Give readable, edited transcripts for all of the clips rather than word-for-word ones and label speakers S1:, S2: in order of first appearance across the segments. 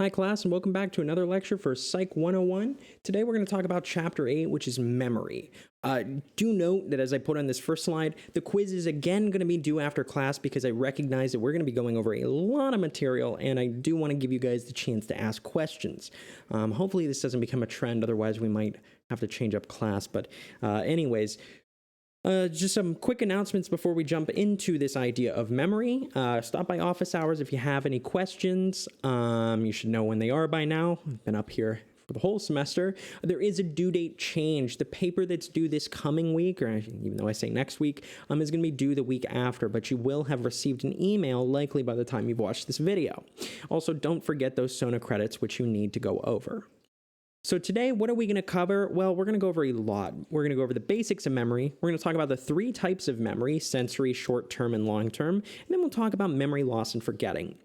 S1: Hi class, and welcome back to another lecture for Psych 101. Today we're going to talk about Chapter 8, which is memory. Do note that as I put on this first slide, the quiz is again going to be due after class because I recognize that we're going to be going over a lot of material, and I do want to give you guys the chance to ask questions. Hopefully this doesn't become a trend, otherwise we might have to change up class, but anyways... just some quick announcements before we jump into this idea of memory. Stop by office hours if you have any questions. You should know when they are by now. I've been up here for the whole semester. There is a due date change. The paper that's due this coming week, or even though I say next week, is going to be due the week after, but you will have received an email likely by the time you've watched this video. Also, don't forget those SONA credits, which you need to go over. So today, what are we going to cover? Well, we're going to go over a lot. We're going to go over the basics of memory. We're going to talk about the three types of memory: sensory, short-term, and long-term. And then we'll talk about memory loss and forgetting.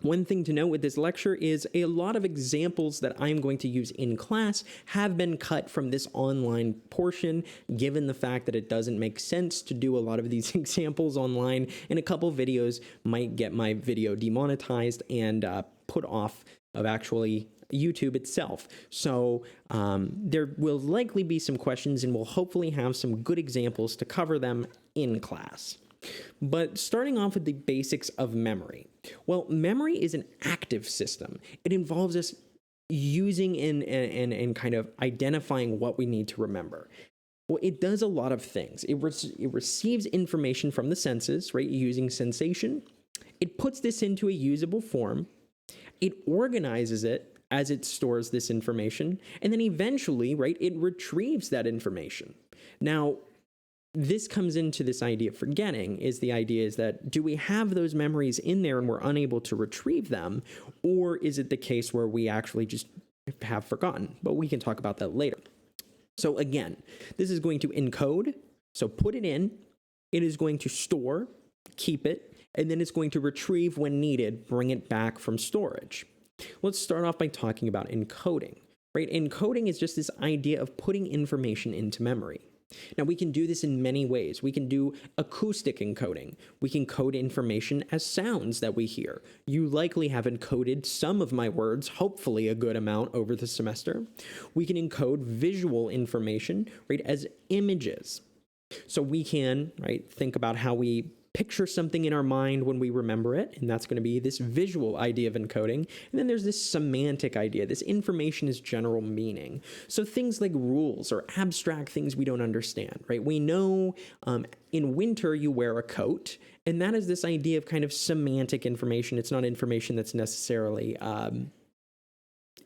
S1: One thing to note with this lecture is a lot of examples that I'm going to use in class have been cut from this online portion, given the fact that it doesn't make sense to do a lot of these examples online, and a couple videos might get my video demonetized and put off of actually YouTube itself. So there will likely be some questions, and we'll hopefully have some good examples to cover them in class. But starting off with the basics of memory. Well, memory is an active system. It involves us using and kind of identifying what we need to remember. Well, it does a lot of things. It receives information from the senses, right, using sensation. It puts this into a usable form. It organizes it as it stores this information, and then eventually, right, it retrieves that information. Now, this comes into this idea of forgetting. The idea is that, do we have those memories in there and we're unable to retrieve them, or is it the case where we actually just have forgotten? But we can talk about that later. So again, this is going to encode, so put it in, it is going to store, keep it, and then it's going to retrieve when needed, bring it back from storage. Let's start off by talking about encoding, right? Encoding is just this idea of putting information into memory. Now, we can do this in many ways. We can do acoustic encoding. We can code information as sounds that we hear. You likely have encoded some of my words, hopefully a good amount over the semester. We can encode visual information, right, as images. So we can, right, think about how we picture something in our mind when we remember it, and that's going to be this visual idea of encoding. And then there's this semantic idea. This information is general meaning. So things like rules or abstract things we don't understand, right? We know in winter you wear a coat, and that is this idea of kind of semantic information. It's not information that's necessarily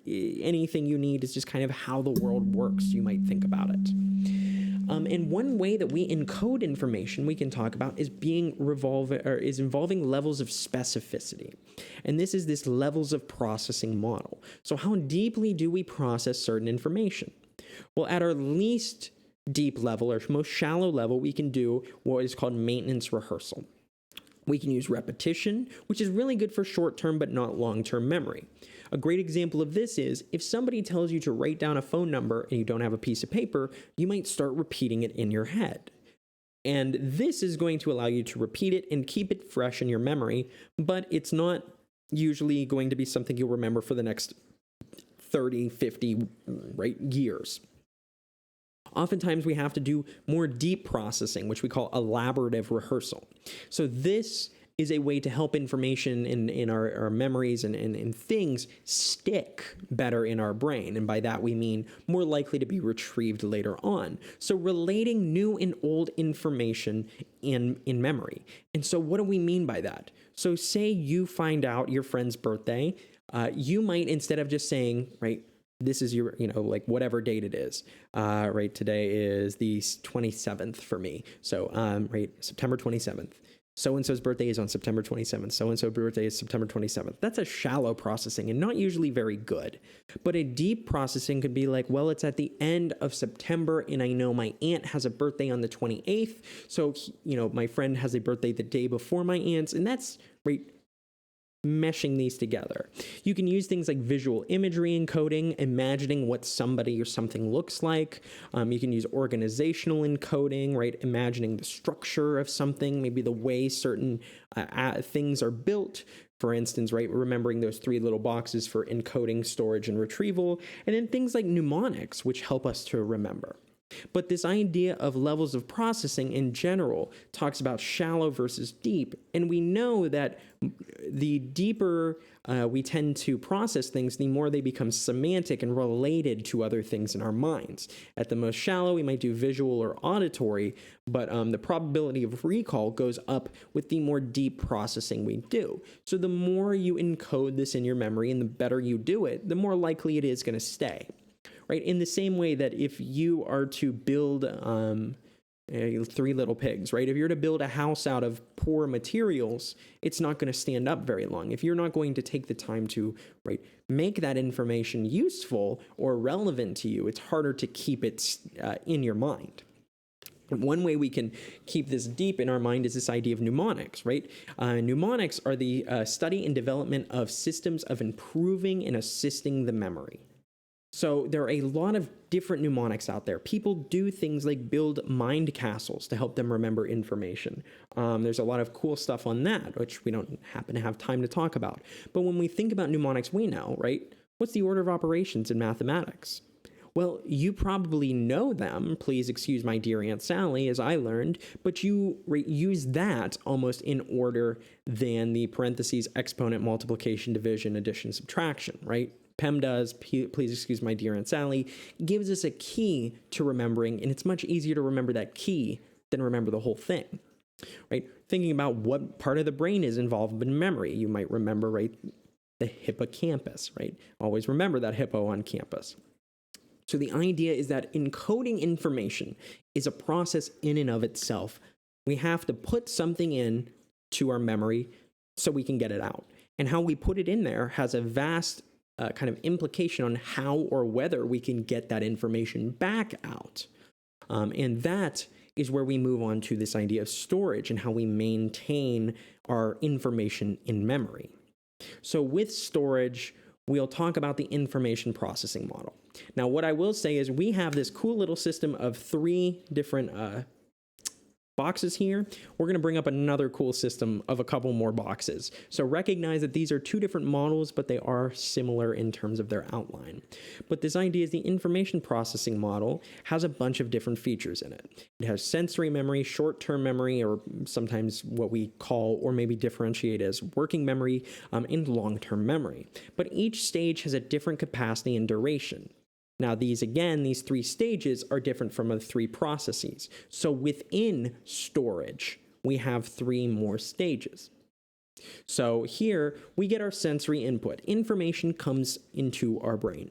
S1: anything you need. It's just kind of how the world works. You might think about it. And one way that we encode information we can talk about is involving levels of specificity. And this is this levels of processing model. So how deeply do we process certain information? Well, at our least deep level or most shallow level, we can do what is called maintenance rehearsal. We can use repetition, which is really good for short-term but not long-term memory. A great example of this is if somebody tells you to write down a phone number and you don't have a piece of paper, you might start repeating it in your head. And this is going to allow you to repeat it and keep it fresh in your memory, but it's not usually going to be something you'll remember for the next 30, 50, right, years. Oftentimes we have to do more deep processing, which we call elaborative rehearsal. So this is a way to help information in our memories and things stick better in our brain. And by that we mean more likely to be retrieved later on. So relating new and old information in memory. And so what do we mean by that? So say you find out your friend's birthday, you might, instead of just saying, right, this is your, like whatever date it is, right, today is the 27th for me. So, right, September 27th. So-and-so's birthday is on September 27th. So-and-so's birthday is September 27th. That's a shallow processing and not usually very good. But a deep processing could be like, well, it's at the end of September and I know my aunt has a birthday on the 28th. So, my friend has a birthday the day before my aunt's, and that's, right, meshing these together. You can use things like visual imagery encoding, imagining what somebody or something looks like. You can use organizational encoding, right? Imagining the structure of something, maybe the way certain things are built. For instance, right, remembering those 3 little boxes for encoding, storage, and retrieval, and then things like mnemonics, which help us to remember. But this idea of levels of processing in general talks about shallow versus deep, and we know that the deeper we tend to process things, the more they become semantic and related to other things in our minds. At the most shallow, we might do visual or auditory, but the probability of recall goes up with the more deep processing we do. So the more you encode this in your memory and the better you do it, the more likely it is going to stay. Right? In the same way that if you are to build 3 Little Pigs, right? If you're to build a house out of poor materials, it's not going to stand up very long. If you're not going to take the time to, right, make that information useful or relevant to you, it's harder to keep it in your mind. One way we can keep this deep in our mind is this idea of mnemonics, right? Mnemonics are the study and development of systems of improving and assisting the memory. So there are a lot of different mnemonics out there. People do things like build mind castles to help them remember information. There's a lot of cool stuff on that, which we don't happen to have time to talk about. But when we think about mnemonics, we know, right? What's the order of operations in mathematics? Well, you probably know them, please excuse my dear Aunt Sally, as I learned, but you use that almost in order than the parentheses, exponent, multiplication, division, addition, subtraction, right? PEMDAS, please excuse my dear Aunt Sally, gives us a key to remembering, and it's much easier to remember that key than remember the whole thing, right? Thinking about what part of the brain is involved in memory, you might remember, right, the hippocampus, right? Always remember that hippo on campus. So the idea is that encoding information is a process in and of itself. We have to put something in to our memory so we can get it out. And how we put it in there has a vast kind of implication on how or whether we can get that information back out. And that is where we move on to this idea of storage and how we maintain our information in memory. So with storage, we'll talk about the information processing model. Now, what I will say is we have this cool little system of 3 different boxes here. We're going to bring up another cool system of a couple more boxes. So recognize that these are 2 different models, but they are similar in terms of their outline. But this idea is the information processing model has a bunch of different features in it. It has sensory memory, short-term memory, or sometimes what we call or maybe differentiate as working memory, and long-term memory. But each stage has a different capacity and duration. Now, these 3 stages are different from the 3 processes. So within storage, we have 3 more stages. So here, we get our sensory input. Information comes into our brain.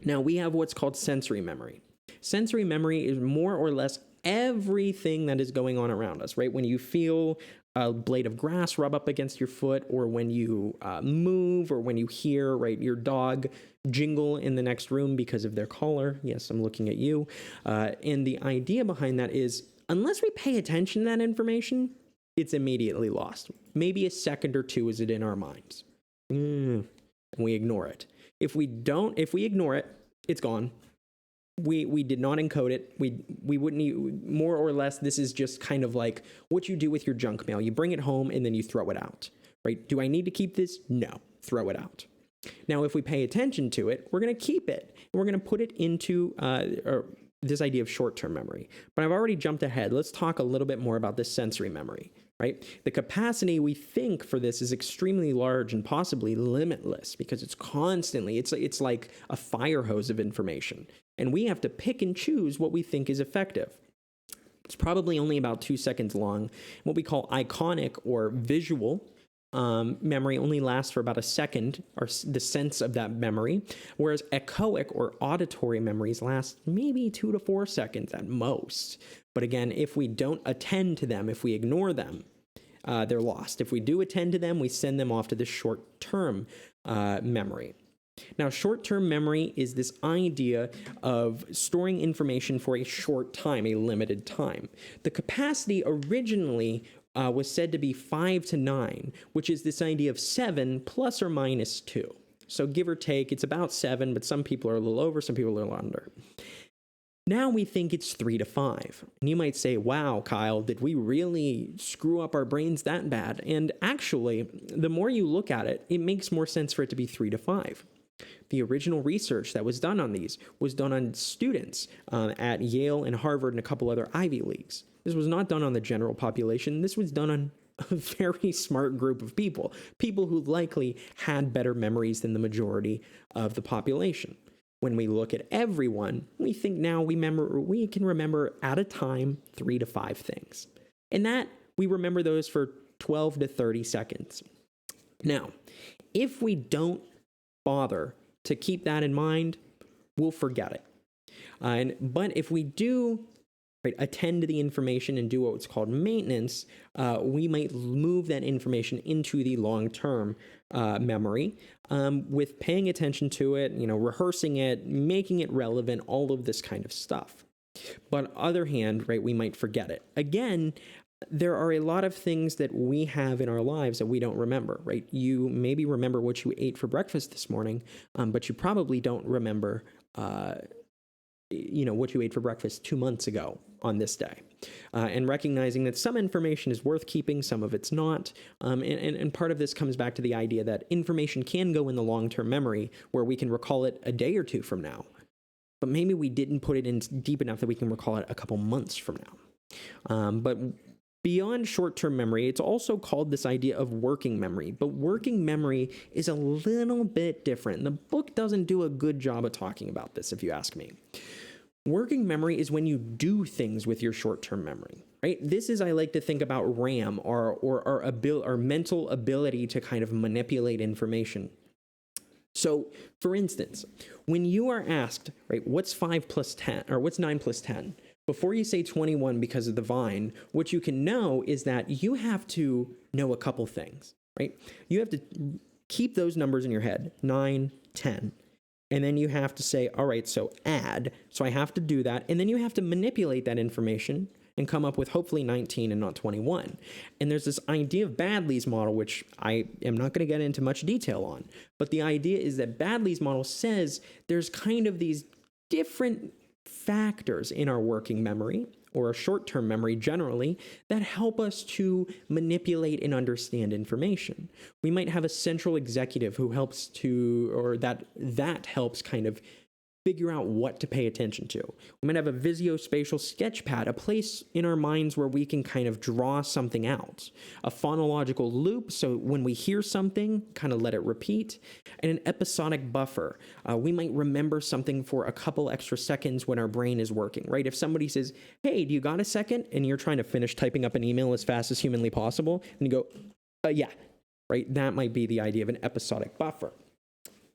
S1: Now, we have what's called sensory memory. Sensory memory is more or less everything that is going on around us, right? When you feel a blade of grass rub up against your foot, or when you move, or when you hear, right, your dog jingle in the next room because of their collar. Yes, I'm looking at you. And the idea behind that is, unless we pay attention to that information, it's immediately lost. Maybe a second or 2 is it in our minds. And we ignore it. If we ignore it, it's gone. We did not encode it. We wouldn't, more or less, this is just kind of like what you do with your junk mail. You bring it home and then you throw it out, right? Do I need to keep this? No, throw it out. Now, if we pay attention to it, we're going to keep it. We're going to put it into this idea of short-term memory. But I've already jumped ahead. Let's talk a little bit more about this sensory memory, right? The capacity we think for this is extremely large and possibly limitless because it's constantly, it's like a fire hose of information. And we have to pick and choose what we think is effective. It's probably only about 2 seconds long. What we call iconic or visual memory only lasts for about a second, or the sense of that memory, whereas echoic or auditory memories last maybe 2 to 4 seconds at most. But again, if we don't attend to them, if we ignore them, they're lost. If we do attend to them, we send them off to the short-term memory. Now, short-term memory is this idea of storing information for a short time, a limited time. The capacity originally was said to be 5 to 9, which is this idea of 7 plus or minus 2. So give or take, it's about 7, but some people are a little over, some people are a little under. Now we think it's 3 to 5. And you might say, wow, Kyle, did we really screw up our brains that bad? And actually, the more you look at it, it makes more sense for it to be 3 to 5. The original research that was done on these was done on students at Yale and Harvard and a couple other Ivy Leagues. This was not done on the general population. This was done on a very smart group of people who likely had better memories than the majority of the population. When we look at everyone, we think now we can remember at a time 3 to 5 things. And that we remember those for 12 to 30 seconds. Now, if we don't bother to keep that in mind, we'll forget it. But if we do attend to the information and do what's called maintenance, we might move that information into the long-term memory with paying attention to it, rehearsing it, making it relevant, all of this kind of stuff. But on the other hand, we might forget it. Again, there are a lot of things that we have in our lives that we don't remember, You maybe remember what you ate for breakfast this morning, but you probably don't remember what you ate for breakfast 2 months ago on this day. And recognizing that some information is worth keeping, some of it's not. And part of this comes back to the idea that information can go in the long-term memory where we can recall it a day or two from now. But maybe we didn't put it in deep enough that we can recall it a couple months from now. But beyond short-term memory, it's also called this idea of working memory. But working memory is a little bit different. The book doesn't do a good job of talking about this, if you ask me. Working memory is when you do things with your short-term memory, This is, I like to think about RAM, our mental ability to kind of manipulate information. So, for instance, when you are asked, what's 5 plus 10, or what's 9 plus 10? Before you say 21 because of the vine, what you can know is that you have to know a couple things, You have to keep those numbers in your head, 9, 10. And then you have to say, all right, so add. So I have to do that. And then you have to manipulate that information and come up with hopefully 19 and not 21. And there's this idea of Baddeley's model, which I am not going to get into much detail on. But the idea is that Baddeley's model says there's kind of these different factors in our working memory, or a short-term memory generally, that help us to manipulate and understand information. We might have a central executive who helps to, or that helps kind of figure out what to pay attention to. We might have a visuospatial sketch pad, a place in our minds where we can kind of draw something out. A phonological loop, so when we hear something, kind of let it repeat. And an episodic buffer. We might remember something for a couple extra seconds when our brain is working, If somebody says, hey, do you got a second? And you're trying to finish typing up an email as fast as humanly possible, and you go, yeah, That might be the idea of an episodic buffer.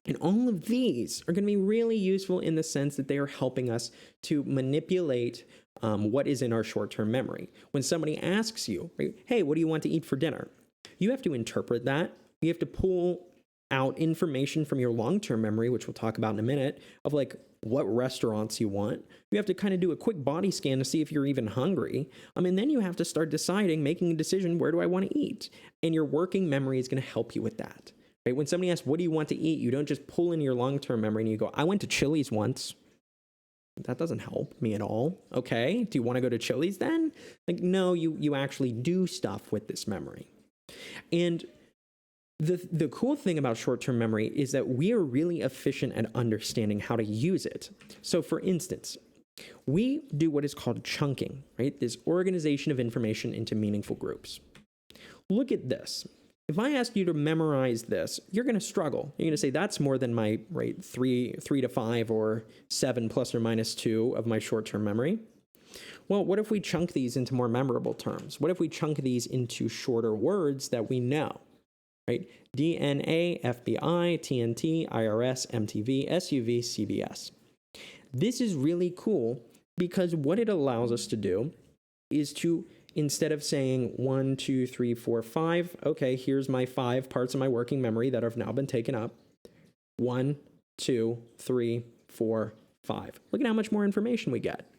S1: And all of these are going to be really useful in the sense that they are helping us to manipulate what is in our short-term memory. When somebody asks you, hey, what do you want to eat for dinner? You have to interpret that. You have to pull out information from your long-term memory, which we'll talk about in a minute, of what restaurants you want. You have to kind of do a quick body scan to see if you're even hungry. And then you have to start making a decision, where do I want to eat? And your working memory is going to help you with that. When somebody asks, what do you want to eat? You don't just pull in your long-term memory and you go, I went to Chili's once. That doesn't help me at all. Okay, do you want to go to Chili's then? No, you actually do stuff with this memory. And the cool thing about short-term memory is that we are really efficient at understanding how to use it. So for instance, we do what is called chunking, This organization of information into meaningful groups. Look at this. If I ask you to memorize this, you're going to struggle. You're going to say, that's more than my 3 to 5 or 7 plus or minus 2 of my short-term memory. Well, what if we chunk these into more memorable terms? What if we chunk these into shorter words that we know? DNA, FBI, TNT, IRS, MTV, SUV, CBS. This is really cool because what it allows us to do is to, instead of saying 1, 2, 3, 4, 5, okay, here's my 5 parts of my working memory that have now been taken up. 1, 2, 3, 4, 5. Look at how much more information we get.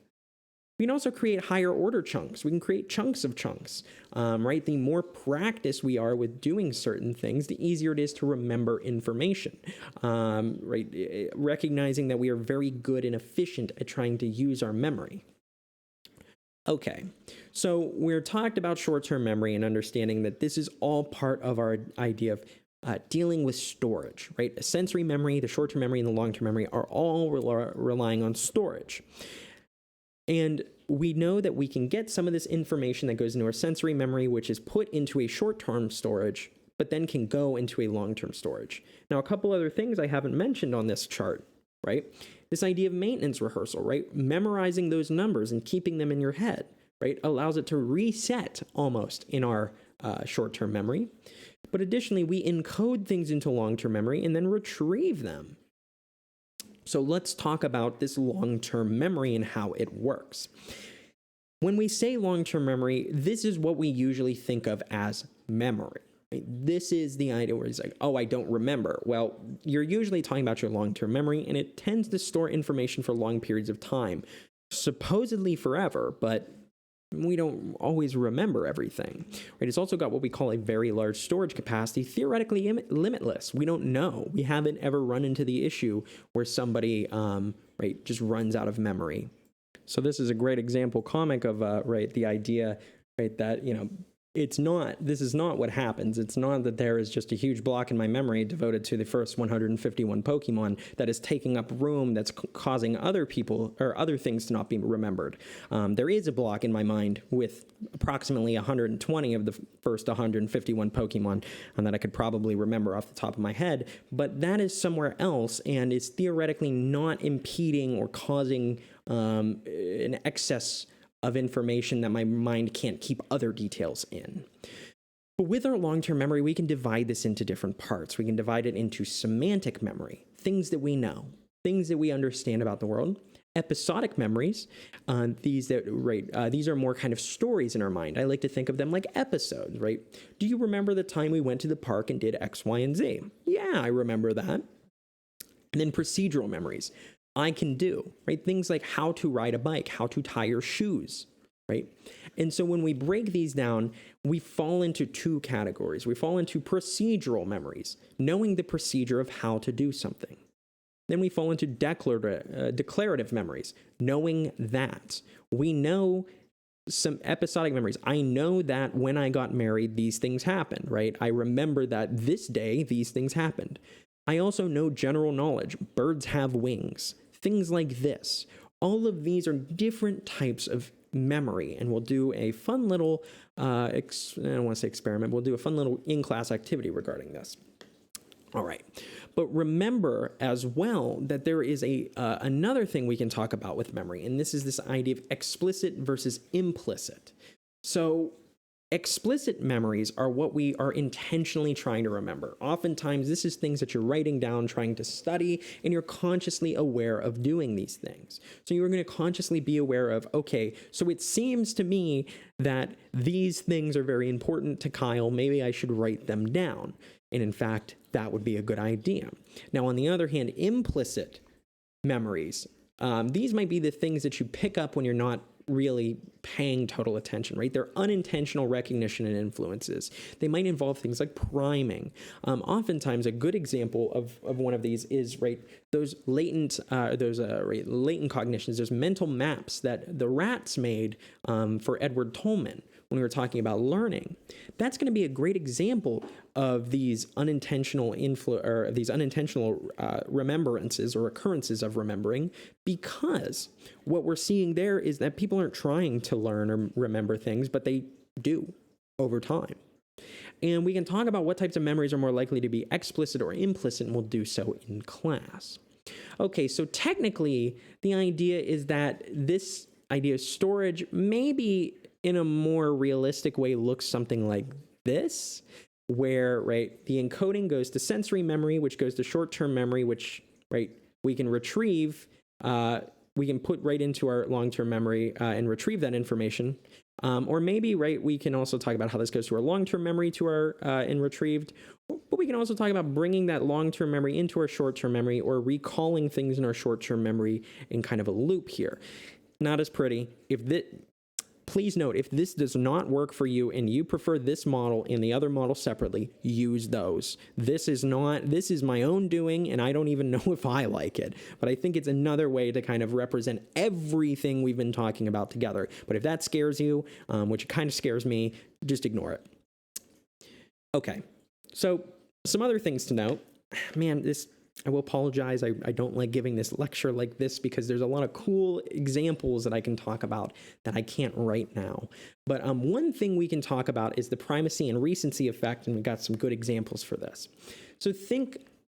S1: We can also create higher order chunks. We can create chunks of chunks, right? The more practice we are with doing certain things, the easier it is to remember information, right? Recognizing that we are very good and efficient at trying to use our memory. Okay, so we're talked about short-term memory and understanding that this is all part of our idea of dealing with storage, right? A sensory memory, the short-term memory, and the long-term memory are all relying on storage. And we know that we can get some of this information that goes into our sensory memory, which is put into a short-term storage, but then can go into a long-term storage. Now, a couple other things I haven't mentioned on this chart, right? This idea of maintenance rehearsal, right? Memorizing those numbers and keeping them in your head, right? Allows it to reset almost in our short-term memory. But additionally, we encode things into long-term memory and then retrieve them. So let's talk about this long-term memory and how it works. When we say long-term memory, this is what we usually think of as memory. Right? This is the idea where it's like, oh, I don't remember. Well, you're usually talking about your long-term memory, and it tends to store information for long periods of time, supposedly forever, but we don't always remember everything, right? It's also got what we call a very large storage capacity, theoretically limitless. We don't know. We haven't ever run into the issue where somebody, right, just runs out of memory. So this is a great example comic of, right, the idea, right, that, you know, this is not what happens. It's not that there is just a huge block in my memory devoted to the first 151 Pokemon that is taking up room that's causing other people or other things to not be remembered. There is a block in my mind with approximately 120 of the first 151 Pokemon that I could probably remember off the top of my head, but that is somewhere else and is theoretically not impeding or causing an excess of information that my mind can't keep other details in. But with our long-term memory, we can divide this into different parts. We can divide it into semantic memory, things that we know, things that we understand about the world. Episodic memories, these are more kind of stories in our mind. I like to think of them like episodes, right? Do you remember the time we went to the park and did X, Y, and Z? Yeah, I remember that. And then procedural memories. I can do, right? Things like how to ride a bike, how to tie your shoes, right? And so when we break these down, we fall into two categories. We fall into procedural memories, knowing the procedure of how to do something. Then we fall into declarative memories, knowing that. We know some episodic memories. I know that when I got married, these things happened, right? I remember that this day, these things happened. I also know general knowledge. Birds have wings. Things like this. All of these are different types of memory, and we'll do a fun little, I don't want to say experiment, we'll do a fun little in-class activity regarding this. All right, but remember as well that there is another thing we can talk about with memory, and this is this idea of explicit versus implicit. So explicit memories are what we are intentionally trying to remember. Oftentimes, this is things that you're writing down, trying to study, and you're consciously aware of doing these things. So you're going to consciously be aware of, okay, so it seems to me that these things are very important to Kyle. Maybe I should write them down. And in fact, that would be a good idea. Now, on the other hand, implicit memories, these might be the things that you pick up when you're not really paying total attention, right? They're unintentional recognition and influences. They might involve things like priming. Oftentimes, a good example of one of these is, right, those latent cognitions, those mental maps that the rats made for Edward Tolman when we were talking about learning. That's going to be a great example of these unintentional remembrances or occurrences of remembering, because what we're seeing there is that people aren't trying to learn or remember things, but they do over time. And we can talk about what types of memories are more likely to be explicit or implicit, and we'll do so in class. Okay, so technically, the idea is that this idea of storage maybe in a more realistic way looks something like this, where, right, the encoding goes to sensory memory, which goes to short-term memory, which, right, we can retrieve, we can put right into our long-term memory and retrieve that information. Or maybe, right, we can also talk about how this goes to our long-term memory to our and retrieved, but we can also talk about bringing that long-term memory into our short-term memory or recalling things in our short-term memory in kind of a loop here. not as pretty. Please note, if this does not work for you and you prefer this model and the other model separately, use those. This is my own doing, and I don't even know if I like it, but I think it's another way to kind of represent everything we've been talking about together. But if that scares you, which kind of scares me, just ignore it. Okay, so some other things to note. Man, I will apologize. I don't like giving this lecture like this because there's a lot of cool examples that I can talk about that I can't right now. But one thing we can talk about is the primacy and recency effect, and we've got some good examples for this. So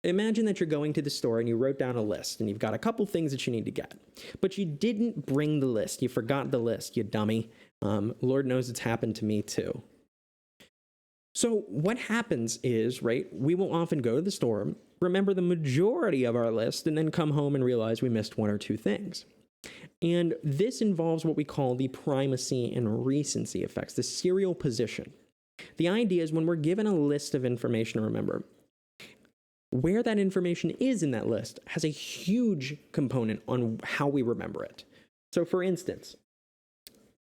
S1: imagine that you're going to the store and you wrote down a list and you've got a couple things that you need to get, but you didn't bring the list. You forgot the list, you dummy. Lord knows it's happened to me too. So what happens is, we will often go to the store, remember the majority of our list, and then come home and realize we missed one or two things. And this involves what we call the primacy and recency effects, the serial position. The idea is when we're given a list of information to remember, where that information is in that list has a huge component on how we remember it. So for instance,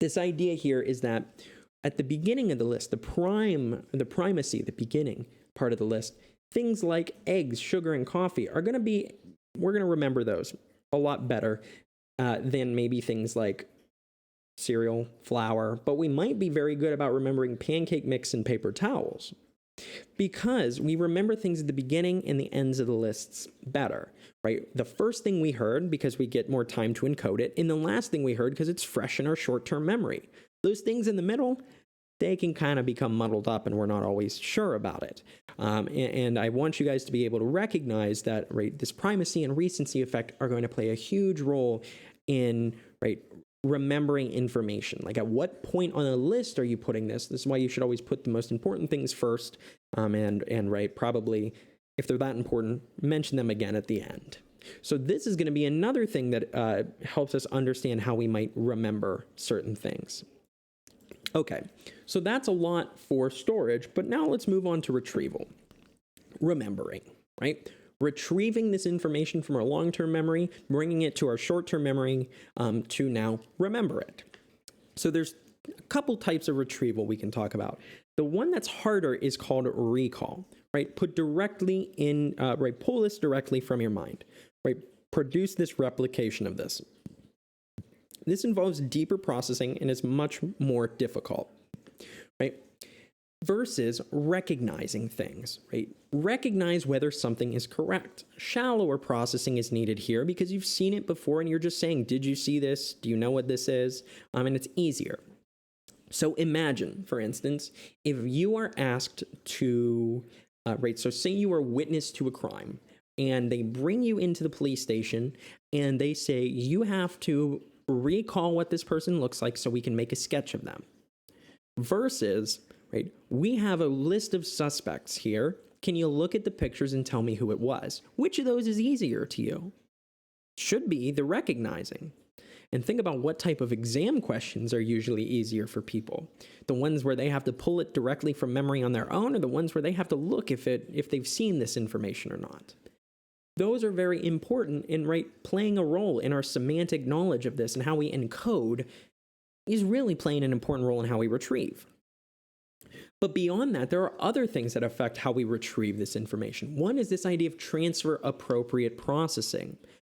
S1: this idea here is that at the beginning of the list, the primacy, the beginning part of the list, things like eggs, sugar, and coffee we're going to remember those a lot better than maybe things like cereal, flour, but we might be very good about remembering pancake mix and paper towels because we remember things at the beginning and the ends of the lists better, right? The first thing we heard because we get more time to encode it, and the last thing we heard because it's fresh in our short-term memory. Those things in the middle, they can kind of become muddled up and we're not always sure about it. And I want you guys to be able to recognize that, this primacy and recency effect are going to play a huge role in, remembering information. Like at what point on a list are you putting this? This is why you should always put the most important things first. And probably, if they're that important, mention them again at the end. So this is going to be another thing that helps us understand how we might remember certain things. Okay, so that's a lot for storage, but now let's move on to retrieval. Remembering, retrieving this information from our long-term memory, bringing it to our short-term memory to now remember it. So there's a couple types of retrieval we can talk about. The one that's harder is called recall, Put directly in, pull this directly from your mind, Produce this replication of this. This involves deeper processing and is much more difficult, versus recognizing things, Recognize whether something is correct. Shallower processing is needed here because you've seen it before and you're just saying, did you see this? Do you know what this is? And it's easier. So imagine, for instance, if you are asked to, so say you are witness to a crime and they bring you into the police station and they say, you have to recall what this person looks like so we can make a sketch of them. Versus, we have a list of suspects here. Can you look at the pictures and tell me who it was? Which of those is easier to you? Should be the recognizing. And think about what type of exam questions are usually easier for people. The ones where they have to pull it directly from memory on their own, or the ones where they have to look if they've seen this information or not. Those are very important in playing a role in our semantic knowledge of this, and how we encode is really playing an important role in how we retrieve. But beyond that, there are other things that affect how we retrieve this information. One is this idea of transfer appropriate processing.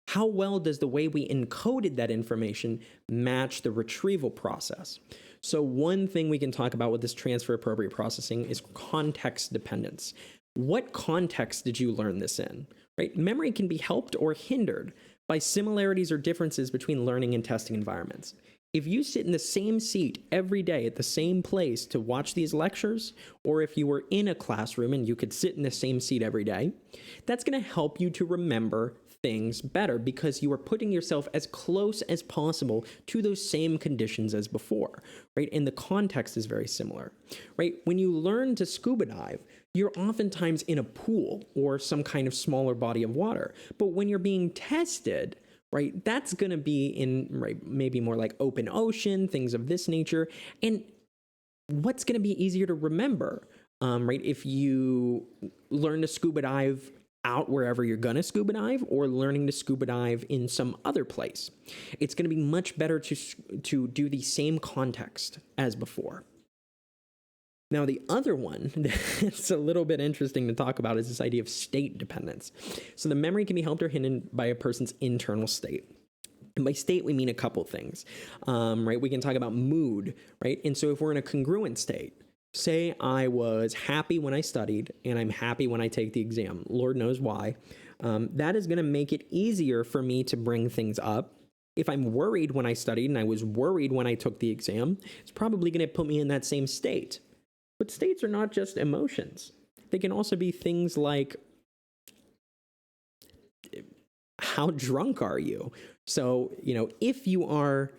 S1: How well does the way we encoded that information match the retrieval process? So one thing we can talk about with this transfer appropriate processing is context dependence. What context did you learn this in? Memory can be helped or hindered by similarities or differences between learning and testing environments. If you sit in the same seat every day at the same place to watch these lectures, or if you were in a classroom and you could sit in the same seat every day, that's going to help you to remember things better because you are putting yourself as close as possible to those same conditions as before, And the context is very similar, When you learn to scuba dive, you're oftentimes in a pool or some kind of smaller body of water. But when you're being tested, that's going to be in, maybe more like open ocean, things of this nature. And what's going to be easier to remember, If you learn to scuba dive out wherever you're going to scuba dive or learning to scuba dive in some other place. It's going to be much better to do the same context as before. Now, the other one that's a little bit interesting to talk about is this idea of state dependence. So the memory can be helped or hindered by a person's internal state. And by state, we mean a couple things, right? We can talk about mood, right? And so if we're in a congruent state, say I was happy when I studied and I'm happy when I take the exam, Lord knows why, that is going to make it easier for me to bring things up. If I'm worried when I studied and I was worried when I took the exam, it's probably going to put me in that same state. But states are not just emotions. They can also be things like, how drunk are you? So, if you are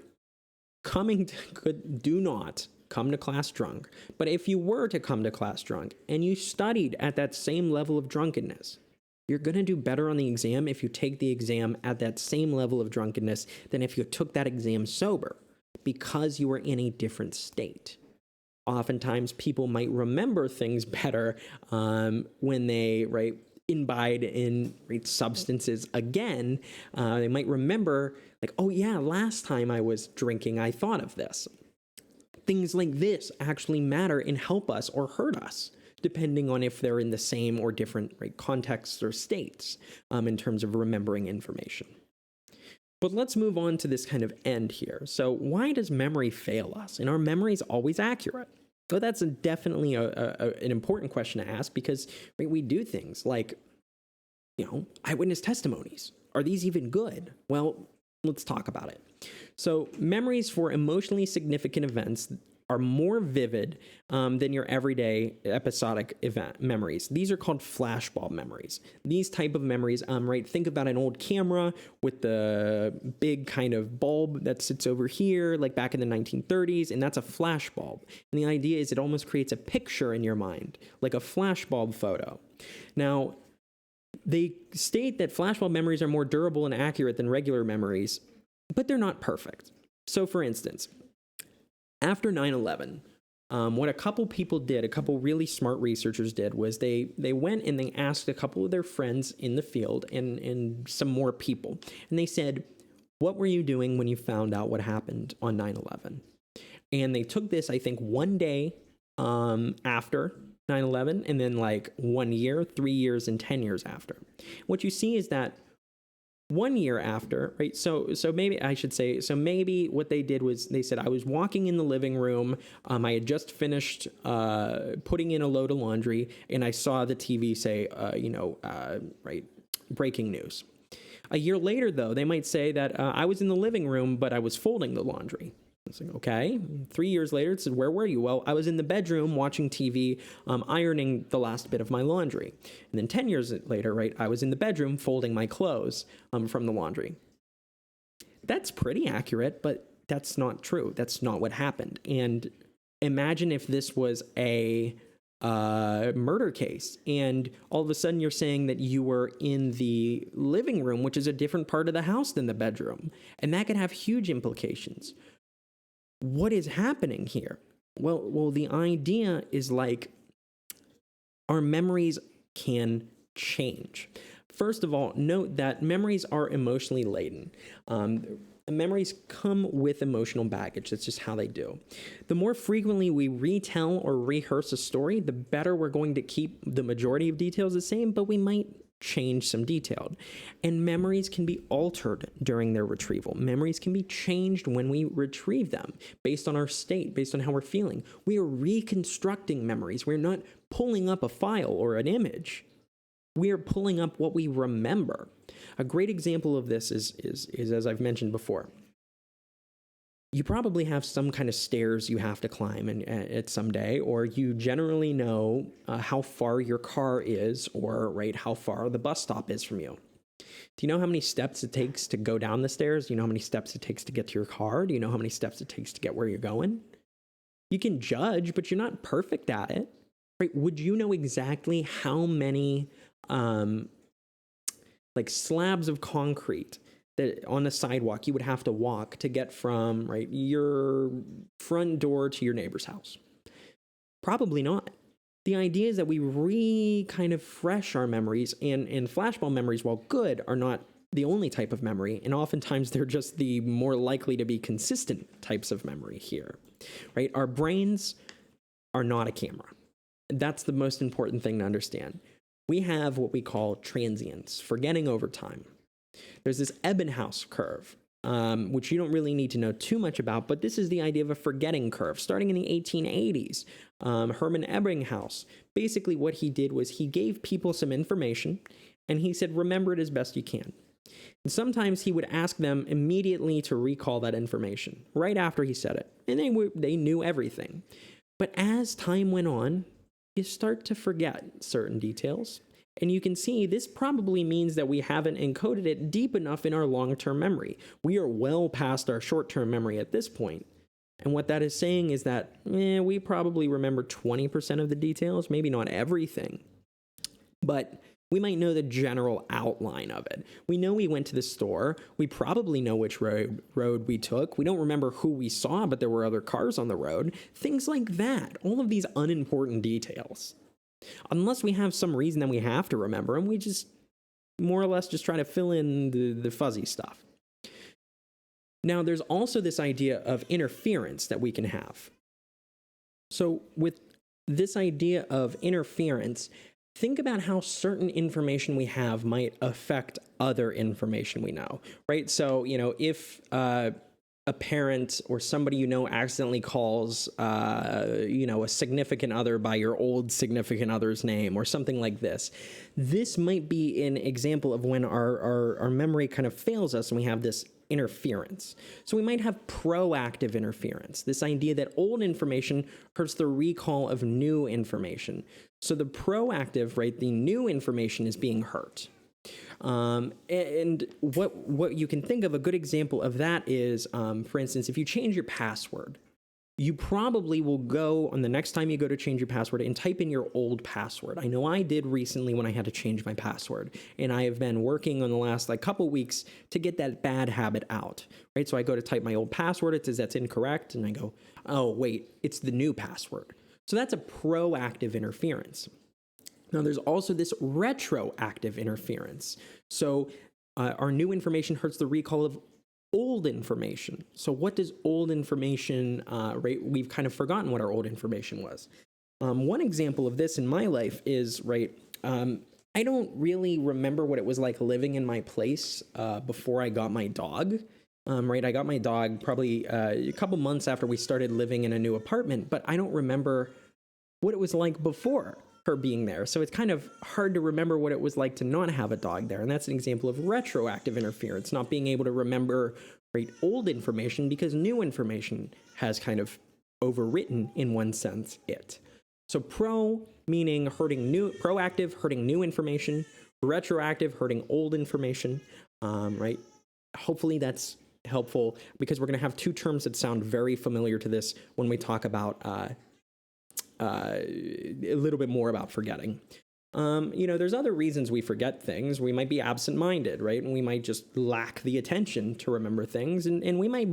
S1: do not come to class drunk. But if you were to come to class drunk and you studied at that same level of drunkenness, you're going to do better on the exam if you take the exam at that same level of drunkenness than if you took that exam sober, because you were in a different state. Oftentimes, people might remember things better when they imbibe in substances again. They might remember, like, oh yeah, last time I was drinking, I thought of this. Things like this actually matter and help us or hurt us, depending on if they're in the same or different contexts or states in terms of remembering information. But let's move on to this kind of end here. So why does memory fail us? And are memories always accurate? Well, that's definitely an important question to ask, because we do things like, eyewitness testimonies. Are these even good? Well, let's talk about it. So memories for emotionally significant events are more vivid than your everyday episodic event memories. These are called flashbulb memories. These type of memories, think about an old camera with the big kind of bulb that sits over here, like back in the 1930s, and that's a flashbulb. And the idea is it almost creates a picture in your mind, like a flashbulb photo. Now, they state that flashbulb memories are more durable and accurate than regular memories, but they're not perfect. So, for instance, after 9/11, what a couple people did, a couple really smart researchers did, was they went and they asked a couple of their friends in the field and some more people. And they said, what were you doing when you found out what happened on 9/11? And they took this, I think, one day after 9/11, and then 1 year, 3 years, and 10 years after. What you see is that 1 year after, right? So maybe I should say, so maybe what they did was they said, I was walking in the living room. I had just finished putting in a load of laundry, and I saw the TV say, breaking news. A year later, though, they might say that I was in the living room, but I was folding the laundry. It's like, okay. 3 years later, it said, where were you? Well, I was in the bedroom watching TV, ironing the last bit of my laundry. And then 10 years later, I was in the bedroom folding my clothes from the laundry. That's pretty accurate, but that's not true. That's not what happened. And imagine if this was a murder case, and all of a sudden you're saying that you were in the living room, which is a different part of the house than the bedroom. And that could have huge implications. What is happening here? Well, the idea is our memories can change. First of all, note that memories are emotionally laden. Memories come with emotional baggage. That's just how they do. The more frequently we retell or rehearse a story, the better we're going to keep the majority of details the same, but we might change some detail. And memories can be altered during their retrieval. Memories can be changed when we retrieve them based on our state, based on how we're feeling. We are reconstructing memories. We're not pulling up a file or an image. We are pulling up what we remember. A great example of this is as I've mentioned before. You probably have some kind of stairs you have to climb at some day, or you generally know how far your car is, or how far the bus stop is from you. Do you know how many steps it takes to go down the stairs? Do you know how many steps it takes to get to your car? Do you know how many steps it takes to get where you're going? You can judge, but you're not perfect at it. Right? Would you know exactly how many slabs of concrete that on a sidewalk you would have to walk to get from your front door to your neighbor's house? Probably not. The idea is that we kind of fresh our memories, and flashbulb memories, while good, are not the only type of memory, and oftentimes they're just the more likely to be consistent types of memory here, right? Our brains are not a camera. That's the most important thing to understand. We have what we call transients, forgetting over time. There's this Ebbinghaus curve, which you don't really need to know too much about, but this is the idea of a forgetting curve. Starting in the 1880s, Hermann Ebbinghaus, basically what he did was he gave people some information, and he said, remember it as best you can. And sometimes he would ask them immediately to recall that information, right after he said it, and they knew everything. But as time went on, you start to forget certain details. And you can see this probably means that we haven't encoded it deep enough in our long-term memory. We are well past our short-term memory at this point. And what that is saying is that we probably remember 20% of the details, maybe not everything. But we might know the general outline of it. We know we went to the store. We probably know which road we took. We don't remember who we saw, but there were other cars on the road. Things like that. All of these unimportant details. Unless we have some reason that we have to remember them, we just more or less just try to fill in the fuzzy stuff. Now, there's also this idea of interference that we can have. So with this idea of interference, think about how certain information we have might affect other information we know, right? So, if a parent or somebody you know accidentally calls, a significant other by your old significant other's name or something like this, this might be an example of when our memory kind of fails us and we have this interference. So we might have proactive interference, this idea that old information hurts the recall of new information. So the proactive, right, the new information is being hurt. And what you can think of, a good example of that is, for instance, if you change your password, you probably will go on the next time you go to change your password and type in your old password. I know I did recently when I had to change my password, and I have been working on the last couple weeks to get that bad habit out, right? So I go to type my old password, it says that's incorrect, and I go, oh wait, it's the new password. So that's a proactive interference. Now, there's also this retroactive interference. So our new information hurts the recall of old information. So what does old information, right? We've kind of forgotten what our old information was. One example of this in my life is, right, I don't really remember what it was like living in my place before I got my dog. Right, I got my dog probably a couple months after we started living in a new apartment, but I don't remember what it was like before her being there. So it's kind of hard to remember what it was like to not have a dog there. And that's an example of retroactive interference, not being able to remember, right, old information because new information has kind of overwritten, in one sense, it. So pro meaning proactive, hurting new information, retroactive, hurting old information, right? Hopefully that's helpful, because we're going to have two terms that sound very familiar to this when we talk about a little bit more about forgetting. There's other reasons we forget things. We might be absent-minded, right? And we might just lack the attention to remember things. And we might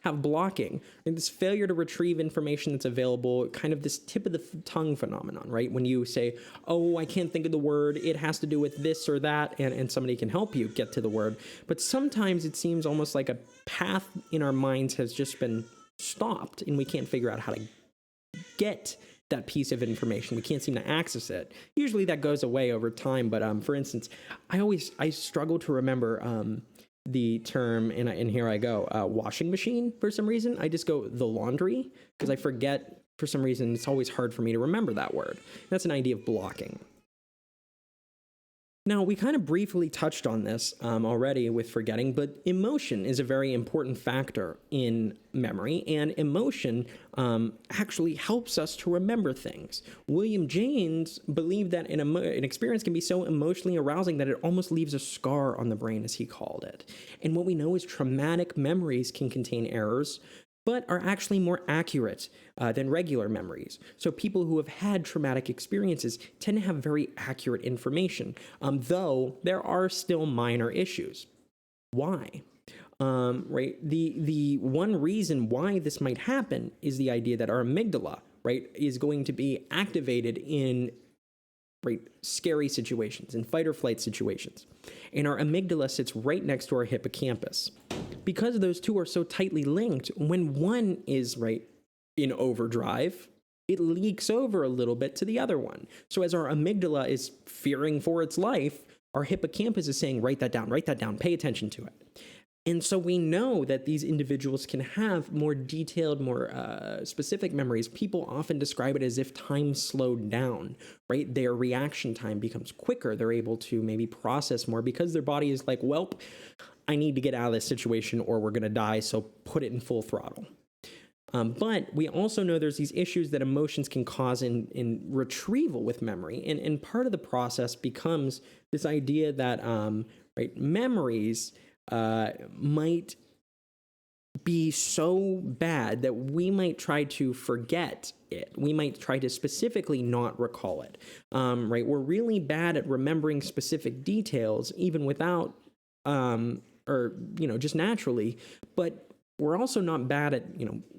S1: have blocking. And this failure to retrieve information that's available, kind of this tip of the tongue phenomenon, right? When you say, oh, I can't think of the word, it has to do with this or that, and somebody can help you get to the word. But sometimes it seems almost like a path in our minds has just been stopped, and we can't figure out how to get that piece of information. We can't seem to access it. Usually that goes away over time, but for instance, I struggle to remember the term, and here I go, washing machine for some reason. I just go the laundry, because I forget for some reason. It's always hard for me to remember that word. That's an idea of blocking. Now, we kind of briefly touched on this already with forgetting, but emotion is a very important factor in memory, and emotion actually helps us to remember things. William James believed that an experience can be so emotionally arousing that it almost leaves a scar on the brain, as he called it. And what we know is traumatic memories can contain errors, but are actually more accurate than regular memories. So people who have had traumatic experiences tend to have very accurate information, though there are still minor issues. Why? Right? The one reason why this might happen is the idea that our amygdala, right, is going to be activated in scary situations, in fight or flight situations. And our amygdala sits right next to our hippocampus. Because those two are so tightly linked, when one is in overdrive, it leaks over a little bit to the other one. So as our amygdala is fearing for its life, our hippocampus is saying, write that down, pay attention to it. And so we know that these individuals can have more detailed, more specific memories. People often describe it as if time slowed down, right? Their reaction time becomes quicker. They're able to maybe process more because their body is like, well, I need to get out of this situation or we're going to die, so put it in full throttle. But we also know there's these issues that emotions can cause in retrieval with memory. And part of the process becomes this idea that memories might be so bad that we might try to forget it. We might try to specifically not recall it. We're really bad at remembering specific details, even without, just naturally, but we're also not bad at,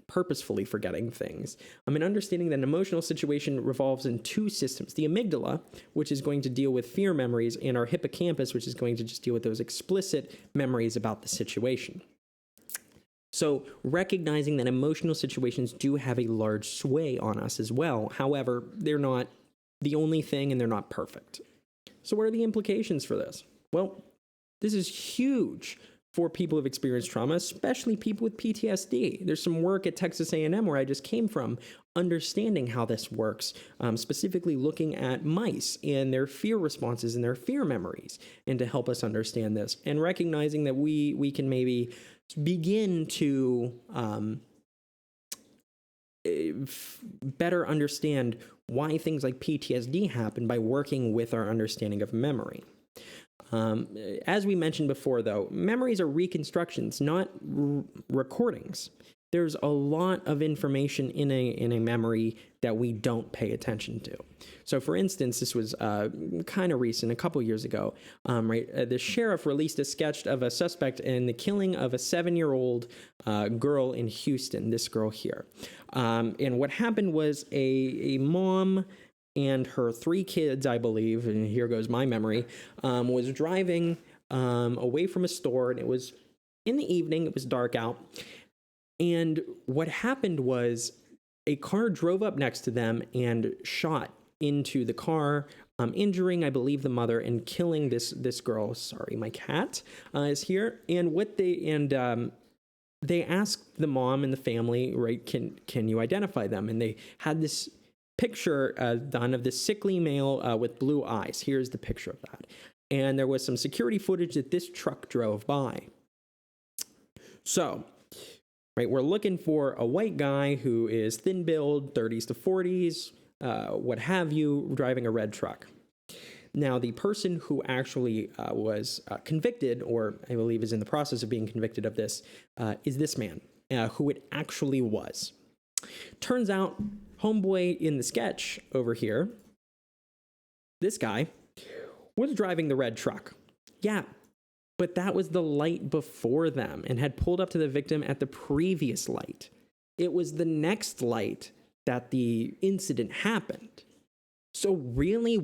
S1: purposefully forgetting things. Understanding that an emotional situation revolves in two systems: the amygdala, which is going to deal with fear memories, and our hippocampus, which is going to just deal with those explicit memories about the situation. So recognizing that emotional situations do have a large sway on us as well. However, they're not the only thing and they're not perfect. So what are the implications for this? Well, this is huge for people who've experienced trauma, especially people with PTSD. There's some work at Texas A&M where I just came from, understanding how this works, specifically looking at mice and their fear responses and their fear memories, and to help us understand this, and recognizing that we can maybe begin to better understand why things like PTSD happen by working with our understanding of memory. As we mentioned before, though, memories are reconstructions, not recordings. There's a lot of information in a memory that we don't pay attention to. So, for instance, this was kind of recent, a couple years ago. The sheriff released a sketch of a suspect in the killing of a 7-year-old girl in Houston. This girl here, and what happened was a mom and her 3 kids, I believe, and here goes my memory, was driving away from a store, and it was in the evening, it was dark out, and what happened was a car drove up next to them and shot into the car, injuring, I believe, the mother and killing this girl. Sorry, my cat is here. And they asked the mom and the family, right, can you identify them? And they had this picture done of this sickly male with blue eyes. Here's the picture of that. And there was some security footage that this truck drove by. So, we're looking for a white guy who is thin-billed, 30s to 40s, what have you, driving a red truck. Now, the person who actually was convicted, or I believe is in the process of being convicted of this, is this man, who it actually was. Turns out, homeboy in the sketch over here, this guy, was driving the red truck. Yeah, but that was the light before them and had pulled up to the victim at the previous light. It was the next light that the incident happened. So really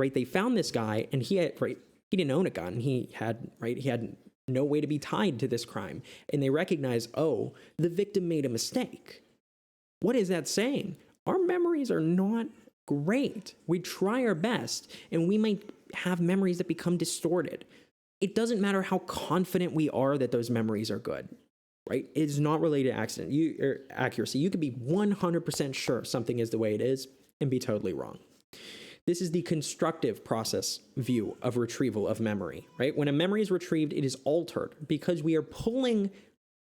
S1: they found this guy, and he didn't own a gun. He had no way to be tied to this crime. And they recognized, oh, the victim made a mistake. What is that saying? Our memories are not great. We try our best, and we might have memories that become distorted. It doesn't matter how confident we are that those memories are good, right? It is not related to accuracy. You could be 100% sure something is the way it is and be totally wrong. This is the constructive process view of retrieval of memory, right? When a memory is retrieved, it is altered because we are pulling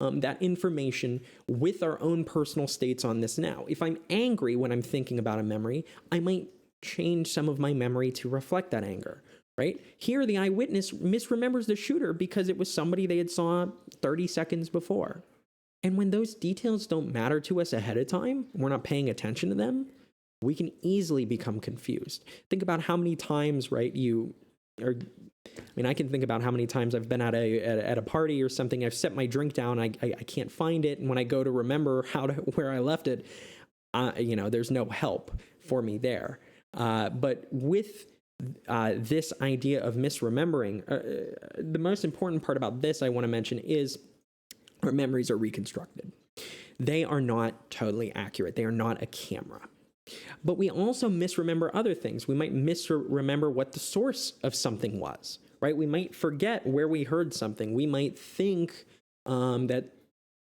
S1: that information with our own personal states on this now. If I'm angry when I'm thinking about a memory, I might change some of my memory to reflect that anger, right? Here, the eyewitness misremembers the shooter because it was somebody they had saw 30 seconds before. And when those details don't matter to us ahead of time, we're not paying attention to them, we can easily become confused. Think about how many times, right, I can think about how many times I've been at a party or something. I've set my drink down. I can't find it. And when I go to remember where I left it, there's no help for me there. But with this idea of misremembering, the most important part about this I want to mention is our memories are reconstructed. They are not totally accurate. They are not a camera. But we also misremember other things. We might misremember what the source of something was, right? We might forget where we heard something. We might think that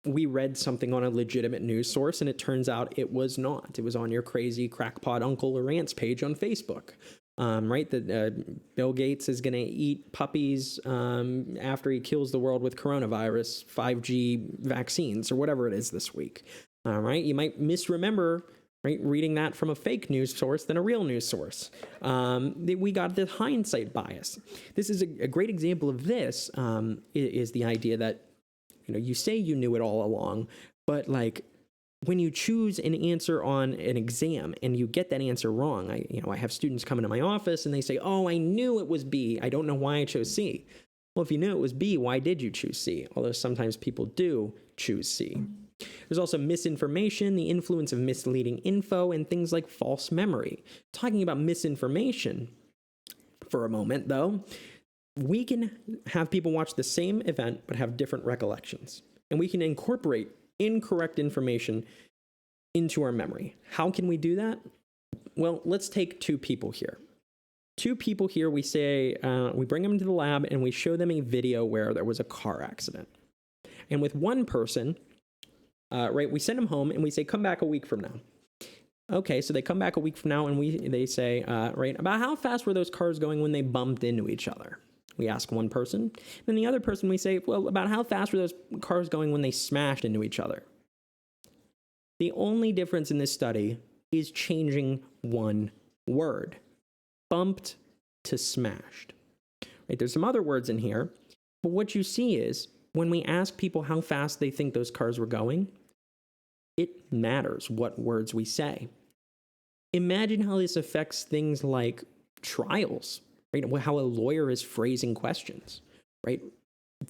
S1: we read something on a legitimate news source, and it turns out it was not. It was on your crazy crackpot uncle or aunt's page on Facebook, right? That Bill Gates is going to eat puppies after he kills the world with coronavirus, 5G vaccines, or whatever it is this week, right? You might misremember, right, reading that from a fake news source than a real news source. We got the hindsight bias. This is a great example of this, is the idea that, you say you knew it all along, but like when you choose an answer on an exam and you get that answer wrong, I have students come into my office and they say, oh, I knew it was B. I don't know why I chose C. Well, if you knew it was B, why did you choose C? Although sometimes people do choose C. There's also misinformation, the influence of misleading info, and things like false memory. Talking about misinformation for a moment, though, we can have people watch the same event but have different recollections. And we can incorporate incorrect information into our memory. How can we do that? Well, let's take two people here. We say, we bring them into the lab and we show them a video where there was a car accident. And with one person, right, we send them home and we say, come back a week from now. Okay, so they come back a week from now and they say, right, about how fast were those cars going when they bumped into each other? We ask one person. Then the other person, we say, well, about how fast were those cars going when they smashed into each other? The only difference in this study is changing one word. Bumped to smashed. Right, there's some other words in here, but what you see is when we ask people how fast they think those cars were going, it matters what words we say. Imagine how this affects things like trials, right? How a lawyer is phrasing questions, right?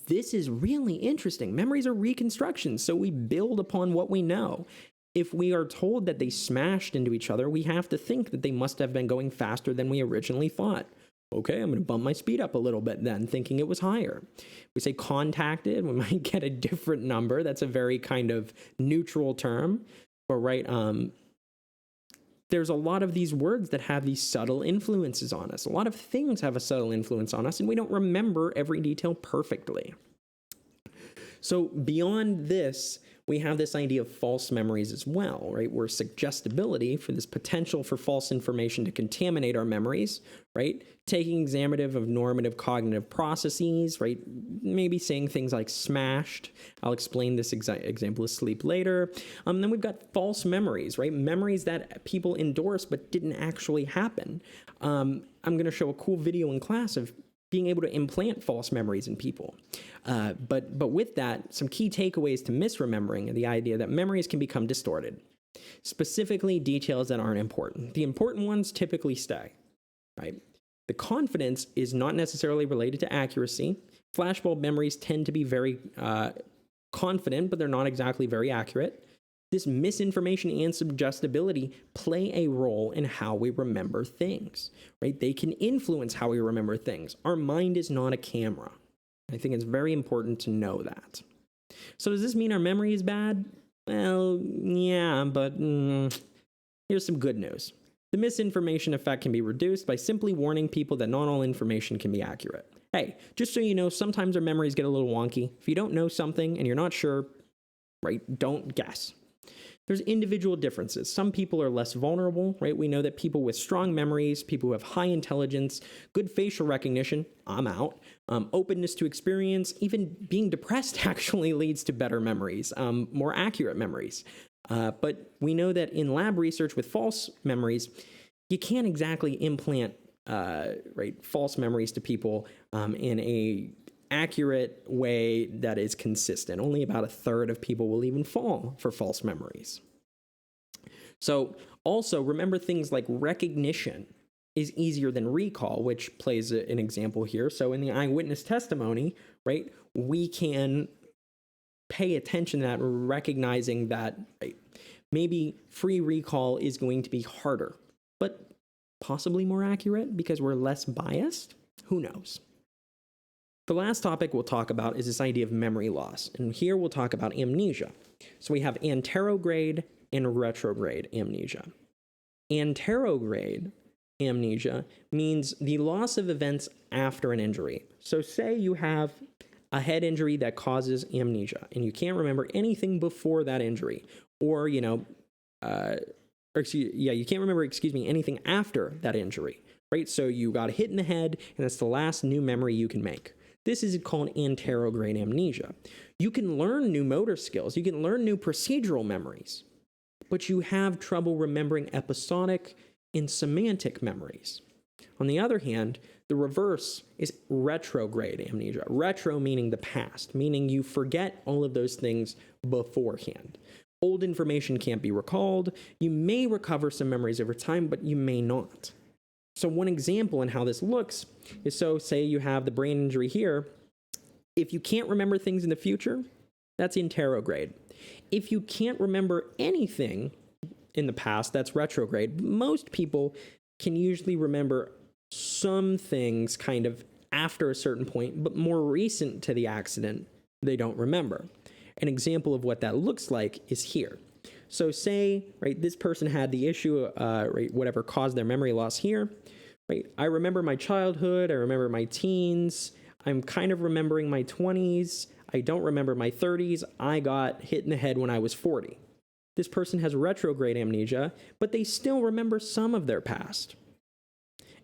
S1: This is really interesting. Memories are reconstructions, so we build upon what we know. If we are told that they smashed into each other, we have to think that they must have been going faster than we originally thought. Okay, I'm going to bump my speed up a little bit then, thinking it was higher. We say contacted, we might get a different number. That's a very kind of neutral term. But right, there's a lot of these words that have these subtle influences on us. A lot of things have a subtle influence on us, and we don't remember every detail perfectly. So beyond this, we have this idea of false memories as well, right? Where suggestibility, for this potential for false information to contaminate our memories, right? Taking examinative of normative cognitive processes, right? Maybe saying things like smashed. I'll explain this example of sleep later. Then we've got false memories, right? Memories that people endorse but didn't actually happen. I'm going to show a cool video in class of being able to implant false memories in people. But with that, some key takeaways to misremembering are the idea that memories can become distorted, specifically details that aren't important. The important ones typically stay, right? The confidence is not necessarily related to accuracy. Flashbulb memories tend to be very confident, but they're not exactly very accurate. This misinformation and suggestibility play a role in how we remember things, right? They can influence how we remember things. Our mind is not a camera. I think it's very important to know that. So does this mean our memory is bad? Well, yeah, but here's some good news. The misinformation effect can be reduced by simply warning people that not all information can be accurate. Hey, just so you know, sometimes our memories get a little wonky. If you don't know something and you're not sure, right, don't guess. There's individual differences. Some people are less vulnerable, right? We know that people with strong memories, people who have high intelligence, good facial recognition, I'm out, openness to experience, even being depressed actually leads to better memories, more accurate memories. But we know that in lab research with false memories, you can't exactly implant right, false memories to people in a accurate way that is consistent. Only about a third of people will even fall for false memories. So also remember things like recognition is easier than recall, which plays an example here. So in the eyewitness testimony, right, we can pay attention to that, recognizing that, right, maybe free recall is going to be harder, but possibly more accurate because we're less biased. Who knows? The last topic we'll talk about is this idea of memory loss. And here we'll talk about amnesia. So we have anterograde and retrograde amnesia. Anterograde amnesia means the loss of events after an injury. So say you have a head injury that causes amnesia and you can't remember anything before that injury, or, you can't remember, anything after that injury, right? So you got hit in the head and that's the last new memory you can make. This is called anterograde amnesia. You can learn new motor skills, you can learn new procedural memories, but you have trouble remembering episodic and semantic memories. On the other hand, the reverse is retrograde amnesia. Retro meaning the past, meaning you forget all of those things beforehand. Old information can't be recalled. You may recover some memories over time, but you may not. So one example in how this looks is, so say you have the brain injury here. If you can't remember things in the future, that's anterograde. If you can't remember anything in the past, that's retrograde. Most people can usually remember some things kind of after a certain point, but more recent to the accident, they don't remember. An example of what that looks like is here. So say, right, this person had the issue, right, whatever caused their memory loss here, right? I remember my childhood, I remember my teens, I'm kind of remembering my 20s, I don't remember my 30s, I got hit in the head when I was 40. This person has retrograde amnesia, but they still remember some of their past.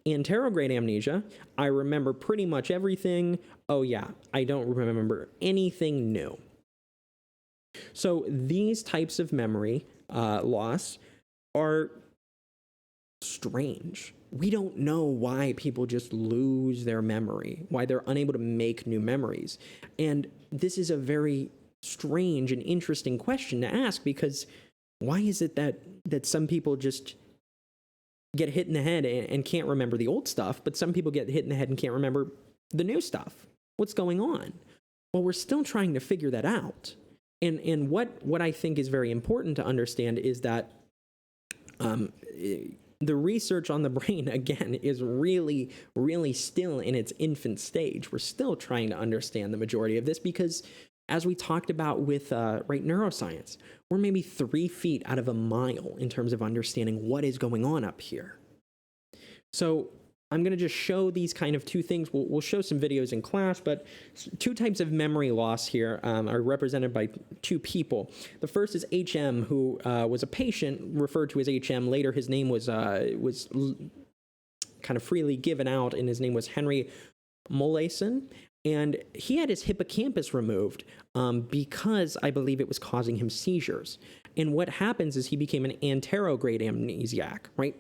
S1: Anterograde amnesia, I remember pretty much everything. Oh yeah, I don't remember anything new. So these types of memory loss are strange. We don't know why people just lose their memory, why they're unable to make new memories. And this is a very strange and interesting question to ask, because why is it that some people just get hit in the head and can't remember the old stuff, but some people get hit in the head and can't remember the new stuff? What's going on? Well, we're still trying to figure that out. And what I think is very important to understand is that the research on the brain, again, is really, really still in its infant stage. We're still trying to understand the majority of this because, as we talked about with neuroscience, we're maybe 3 feet out of a mile in terms of understanding what is going on up here. So I'm going to just show these kind of two things. We'll show some videos in class, but 2 types of memory loss here are represented by 2 people. The first is HM, who was a patient referred to as HM. Later, his name was kind of freely given out, and his name was Henry Molaison. And he had his hippocampus removed because I believe it was causing him seizures. And what happens is he became an anterograde amnesiac, right?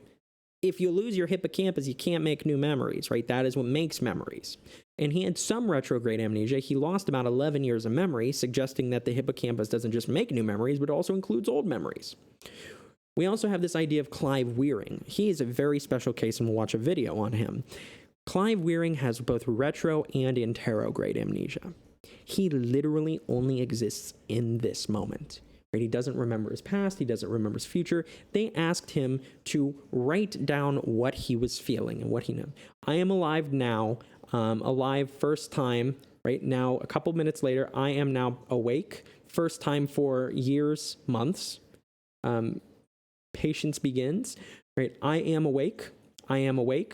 S1: If you lose your hippocampus, you can't make new memories, right? That is what makes memories. And he had some retrograde amnesia. He lost about 11 years of memory, suggesting that the hippocampus doesn't just make new memories, but also includes old memories. We also have this idea of Clive Wearing. He is a very special case, and we'll watch a video on him. Clive Wearing has both retro and anterograde amnesia. He literally only exists in this moment. Right? He doesn't remember his past. He doesn't remember his future. They asked him to write down what he was feeling and what he knew. I am alive now, alive first time, right now, a couple minutes later, I am now awake, first time for years, months. Patience begins, right? I am awake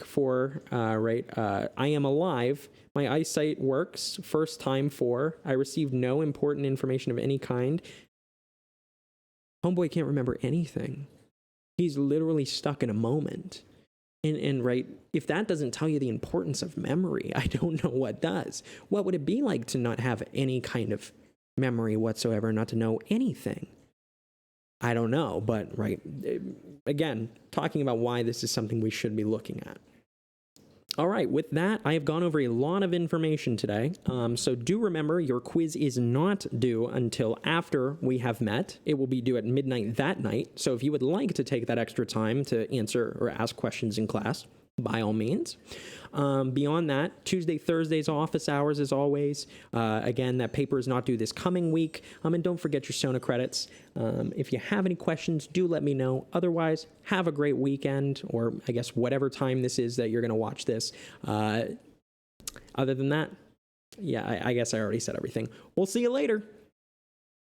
S1: for, I am alive. My eyesight works, first time for, I received no important information of any kind. Homeboy can't remember anything. He's literally stuck in a moment. And right, if that doesn't tell you the importance of memory, I don't know what does. What would it be like to not have any kind of memory whatsoever, not to know anything? I don't know, but right, again, talking about why this is something we should be looking at. All right, with that, I have gone over a lot of information today. So do remember, your quiz is not due until after we have met. It will be due at midnight that night. So if you would like to take that extra time to answer or ask questions in class, by all means. Beyond that, Tuesday, Thursdays, office hours as always. Again, that paper is not due this coming week. And don't forget your Sona credits. If you have any questions, do let me know. Otherwise, have a great weekend, or I guess whatever time this is that you're going to watch this. Other than that, yeah, I guess I already said everything. We'll see you later.